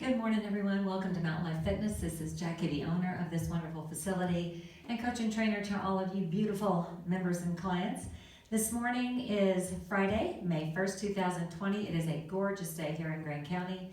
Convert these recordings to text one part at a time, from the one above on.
Good morning, everyone. Welcome to Mountain Life Fitness. This is Jackie, the owner of this wonderful facility and coach and trainer to all of you beautiful members and clients. This morning is Friday, May 1st, 2020. It is a gorgeous day here in Grand County,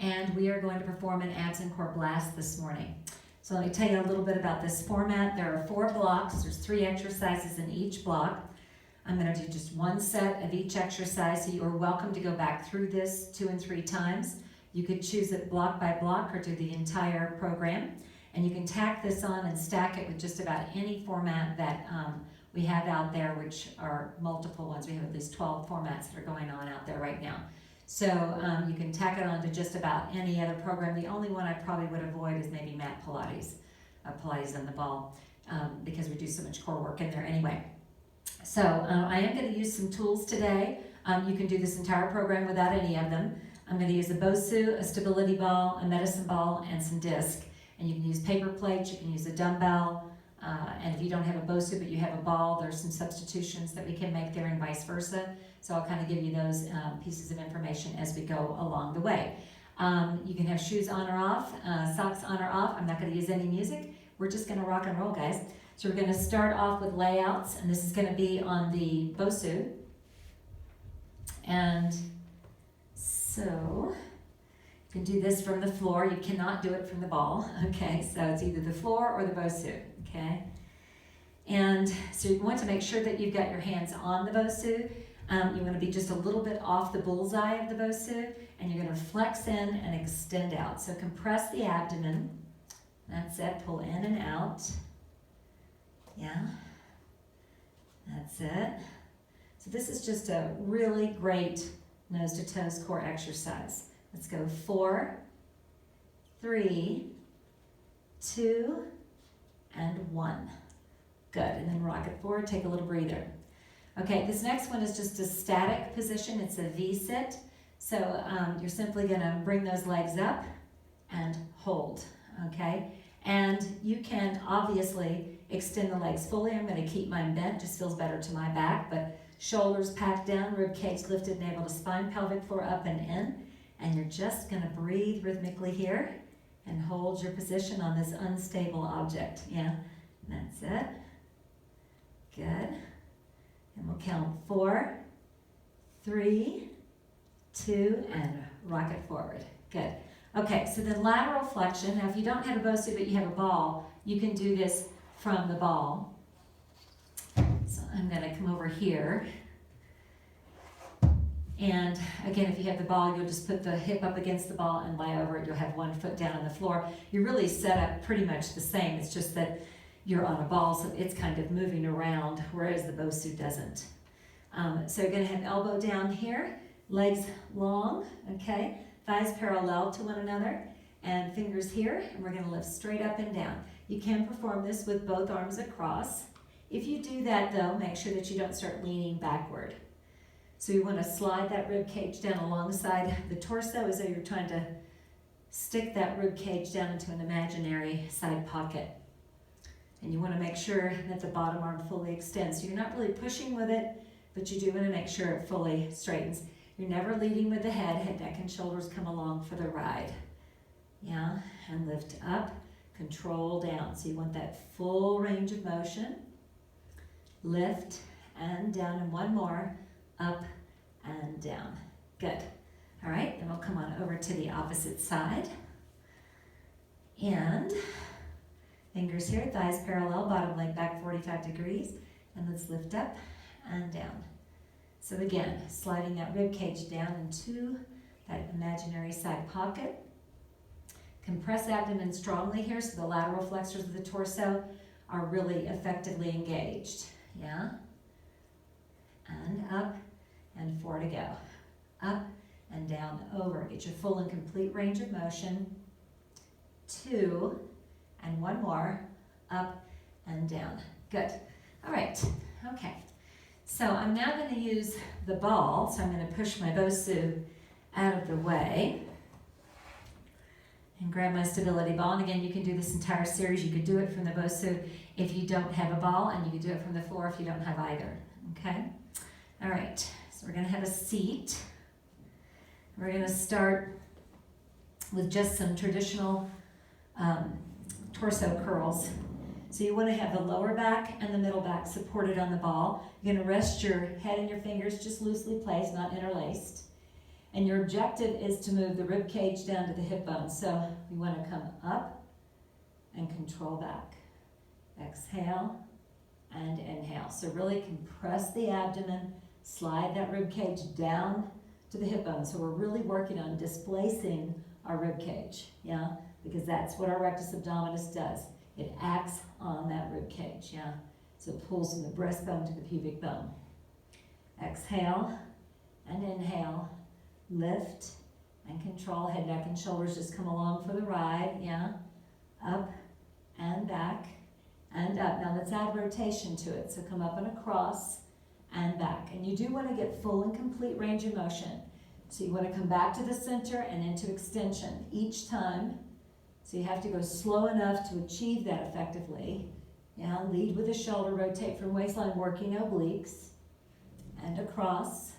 and we are going to perform an abs and core blast this morning. So let me tell you a little bit about this format. There are 4 blocks. There's 3 exercises in each block. I'm going to do just one set of each exercise, so you are welcome to go back through this 2 and 3 times. You could choose it block by block or do the entire program. And you can tack this on and stack it with just about any format that we have out there, which are multiple ones. We have at least 12 formats that are going on out there right now. So you can tack it on to just about any other program. The only one I probably would avoid is maybe mat Pilates, Pilates on the ball, because we do so much core work in there anyway. So I am going to use some tools today. You can do this entire program without any of them. I'm going to use a BOSU, a stability ball, a medicine ball, and some disc. And you can use paper plates, you can use a dumbbell, and if you don't have a BOSU but you have a ball, there's some substitutions that we can make there and vice versa. So I'll kind of give you those pieces of information as we go along the way. You can have shoes on or off, socks on or off. I'm not going to use any music. We're just going to rock and roll, guys. So we're going to start off with layouts, and this is going to be on the BOSU. And so you can do this from the floor. You cannot do it from the ball, okay? So it's either the floor or the BOSU, okay? And so you want to make sure that you've got your hands on the BOSU. You want to be just a little bit off the bullseye of the BOSU, and you're going to flex in and extend out. So compress the abdomen. That's it. Pull in and out. Yeah. That's it. So this is just a really great nose to toes core exercise. Let's go 4, 3, 2, and 1. Good, and then rock it forward, take a little breather. Okay, this next one is just a static position. It's a V-sit. So you're simply gonna bring those legs up and hold, okay? And you can obviously extend the legs fully. I'm gonna keep mine bent, just feels better to my back, but shoulders packed down, rib cage lifted, navel to spine, pelvic floor up and in. And you're just gonna breathe rhythmically here and hold your position on this unstable object. Yeah, that's it. Good. And we'll count 4, 3, 2, and rock it forward. Good. Okay, so then lateral flexion. Now if you don't have a BOSU but you have a ball, you can do this from the ball. So I'm going to come over here. And again, if you have the ball, you'll just put the hip up against the ball and lie over it. You'll have one foot down on the floor. You're really set up pretty much the same. It's just that you're on a ball, so it's kind of moving around, whereas the BOSU doesn't. So you're going to have elbow down here, legs long, okay? Thighs parallel to one another, and fingers here, and we're going to lift straight up and down. You can perform this with both arms across. If you do that though, make sure that you don't start leaning backward. So you want to slide that rib cage down alongside the torso as though you're trying to stick that rib cage down into an imaginary side pocket. And you want to make sure that the bottom arm fully extends. So you're not really pushing with it, but you do want to make sure it fully straightens. You're never leading with the head, neck and shoulders come along for the ride. Yeah, and lift up, control down. So you want that full range of motion. Lift and down, and one more, up and down. Good. All right, then we'll come on over to the opposite side. And fingers here, thighs parallel, bottom leg back 45 degrees. And let's lift up and down. So again, sliding that rib cage down into that imaginary side pocket. Compress abdomen strongly here so the lateral flexors of the torso are really effectively engaged. Yeah, and up and 4 to go. Up and down, over. Get your full and complete range of motion. 2, and 1 more. Up and down. Good. All right, okay. So I'm now going to use the ball, so I'm going to push my BOSU out of the way and grab my stability ball. And again, you can do this entire series. You could do it from the BOSU if you don't have a ball, and you can do it from the floor if you don't have either, okay? All right, so we're gonna have a seat. We're gonna start with just some traditional torso curls. So you want to have the lower back and the middle back supported on the ball. You're going to rest your head and your fingers just loosely placed, not interlaced. And your objective is to move the rib cage down to the hip bone. So you want to come up and control back. Exhale and inhale. So really compress the abdomen, slide that rib cage down to the hip bone. So we're really working on displacing our rib cage, yeah? Because that's what our rectus abdominis does. It acts on that rib cage, yeah? So it pulls from the breastbone to the pubic bone. Exhale and inhale. Lift and control. Head, neck, and shoulders just come along for the ride, yeah? Up and back and up. Now let's add rotation to it. So come up and across and back. And you do want to get full and complete range of motion. So you want to come back to the center and into extension each time. So you have to go slow enough to achieve that effectively. Yeah, lead with the shoulder, rotate from waistline, working obliques. And across.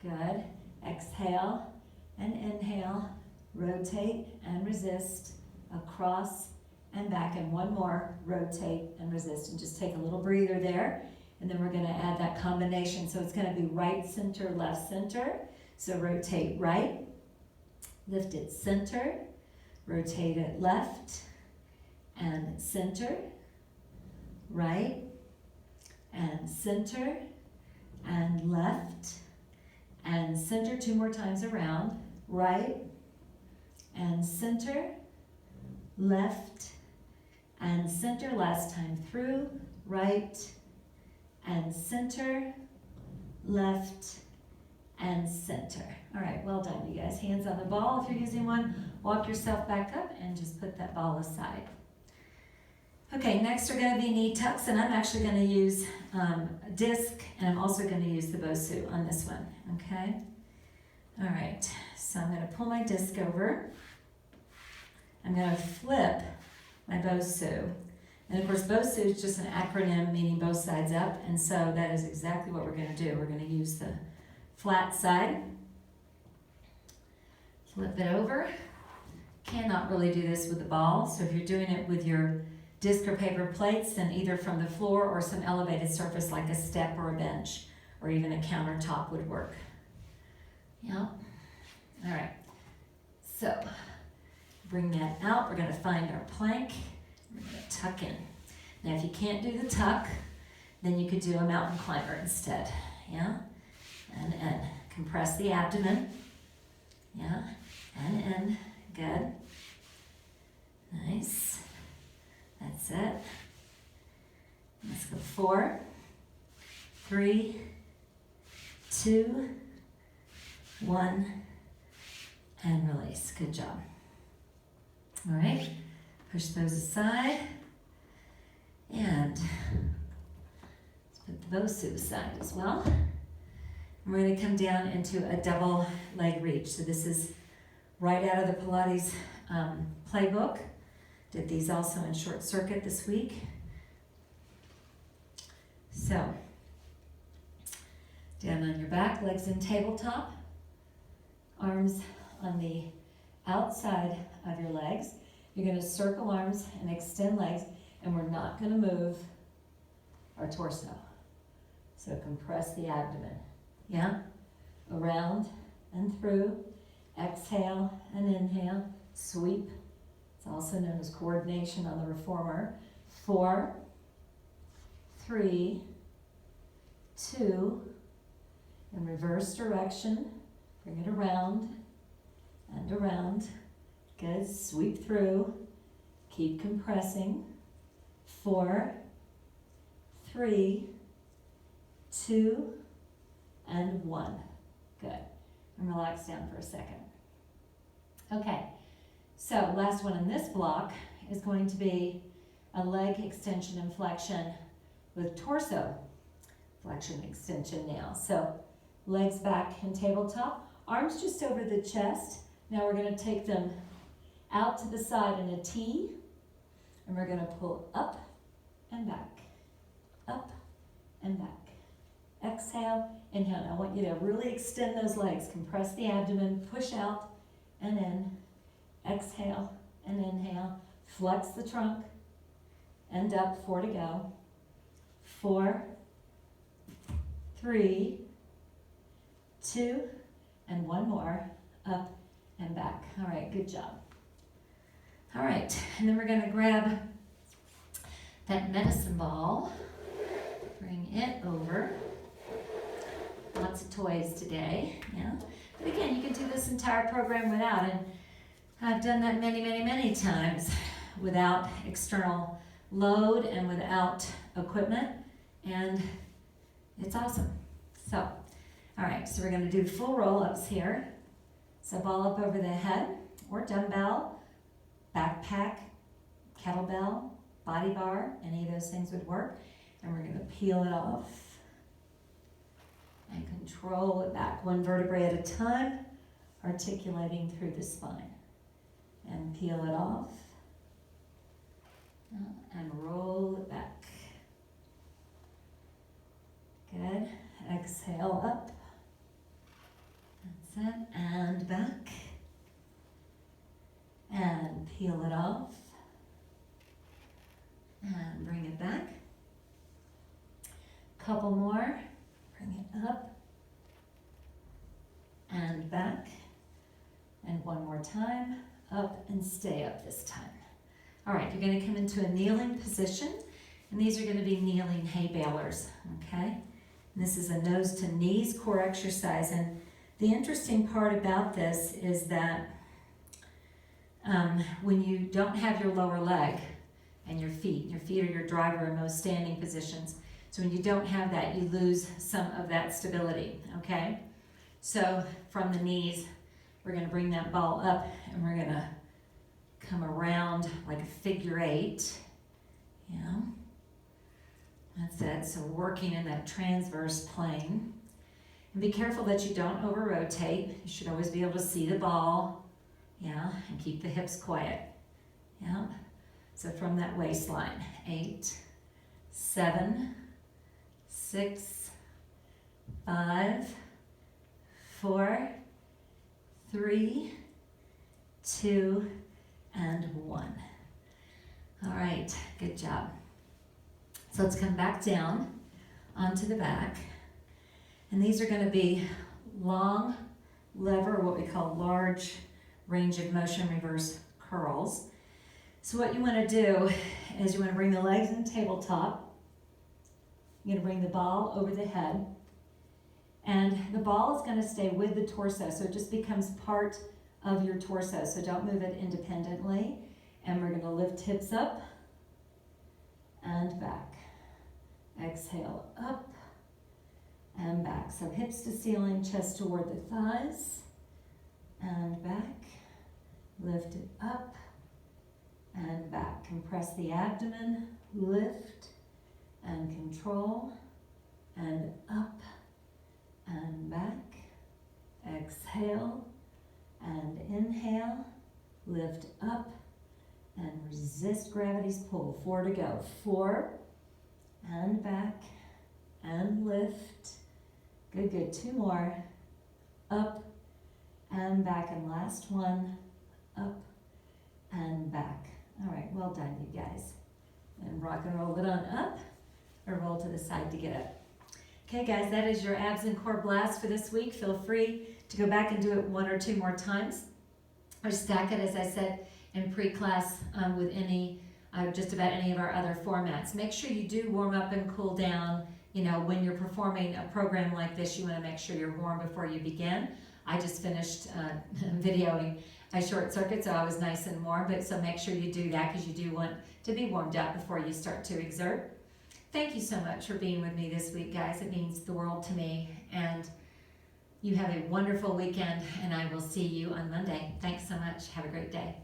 Good. Exhale and inhale. Rotate and resist. Across and back. And one more. Rotate and resist. And just take a little breather there. And then we're going to add that combination. So it's going to be right center, left center. So rotate right. Lift it center. Rotate it left and center, right and center and left and center. 2 more times around, right and center, left and center. Last time through, right and center, left and center. All right, well done, you guys. Hands on the ball if you're using one. Walk yourself back up and just put that ball aside. Okay, next are going to be knee tucks, and I'm actually going to use a disc, and I'm also going to use the Bosu on this one, okay? All right, so I'm going to pull my disc over. I'm going to flip my Bosu. And of course, Bosu is just an acronym meaning both sides up, and so that is exactly what we're going to do. We're going to use the flat side. Flip it over. Cannot really do this with the ball, so if you're doing it with your disc or paper plates, then either from the floor or some elevated surface like a step or a bench or even a countertop would work. Yeah. All right. So bring that out. We're going to find our plank. We're going to tuck in. Now, if you can't do the tuck, then you could do a mountain climber instead. Yeah. And compress the abdomen. Yeah. And good. Nice. That's it. Let's go 4, 3, 2, 1, and release. Good job. All right. Push those aside. And let's put the Bosu aside as well. And we're going to come down into a double leg reach. So this is right out of the Pilates playbook. Did these also in short circuit this week. So, down on your back, legs in tabletop, arms on the outside of your legs. You're going to circle arms and extend legs, and we're not going to move our torso. So compress the abdomen. Yeah? Around and through. Exhale and inhale. Sweep. It's also known as coordination on the reformer. 4, 3, 2, in reverse direction. Bring it around and around. Good. Sweep through. Keep compressing. 4, 3, 2, and 1. Good. And relax down for a second. Okay. So last one in this block is going to be a leg extension and flexion with torso flexion extension now. So legs back in tabletop, arms just over the chest. Now we're going to take them out to the side in a T, and we're going to pull up and back, up and back. Exhale, inhale. Now I want you to really extend those legs, compress the abdomen, push out and in, exhale and inhale. Flex the trunk, end up, 4 to go. 4, 3, 2, and 1 more, up and back. All right, good job. All right, and then we're gonna grab that medicine ball, bring it over. Lots of toys today, yeah. But again, you can do this entire program without, and I've done that many, many, many times without external load and without equipment, and it's awesome. So, all right, so we're gonna do full roll-ups here. So ball up over the head, or dumbbell, backpack, kettlebell, body bar, any of those things would work. And we're gonna peel it off and control it back, 1 vertebrae at a time, articulating through the spine. And peel it off, and roll it back. Good, exhale up, that's it, and back. And peel it off, and bring it back. Couple more, bring it up, and back. And 1 more time, up and stay up this time. All right, you're gonna come into a kneeling position, and these are gonna be kneeling hay balers, okay? And this is a nose to knees core exercise, and the interesting part about this is that when you don't have your lower leg and your feet are your driver in most standing positions. So when you don't have that, you lose some of that stability, okay? So from the knees, we're gonna bring that ball up and we're gonna come around like a figure 8, yeah. That's it, so working in that transverse plane. And be careful that you don't over rotate. You should always be able to see the ball, yeah, and keep the hips quiet, yeah. So from that waistline, 8, 7, 6, 5, 4, 3, 2, and 1. All right, good job. So let's come back down onto the back. And these are going to be long lever, what we call large range of motion reverse curls. So what you want to do is you want to bring the legs in tabletop. You're going to bring the ball over the head. And the ball is going to stay with the torso, so it just becomes part of your torso. So don't move it independently. And we're going to lift hips up and back. Exhale, up and back. So hips to ceiling, chest toward the thighs, and back. Lift it up and back. Compress the abdomen, lift and control, and up and back. Exhale and inhale, lift up and resist gravity's pull. 4 to go. 4 and back and lift. Good, good. 2 more. Up and back, and last one. Up and back. All right, well done, you guys. And rock and roll it on up, or roll to the side to get up. Okay, guys, that is your abs and core blast for this week. Feel free to go back and do it 1 or 2 more times, or stack it, as I said, in pre-class with any, just about any of our other formats. Make sure you do warm up and cool down. You know, when you're performing a program like this, you want to make sure you're warm before you begin. I just finished videoing a short circuit, so I was nice and warm, but so make sure you do that, because you do want to be warmed up before you start to exert. Thank you so much for being with me this week, guys. It means the world to me, and you have a wonderful weekend, and I will see you on Monday. Thanks so much. Have a great day.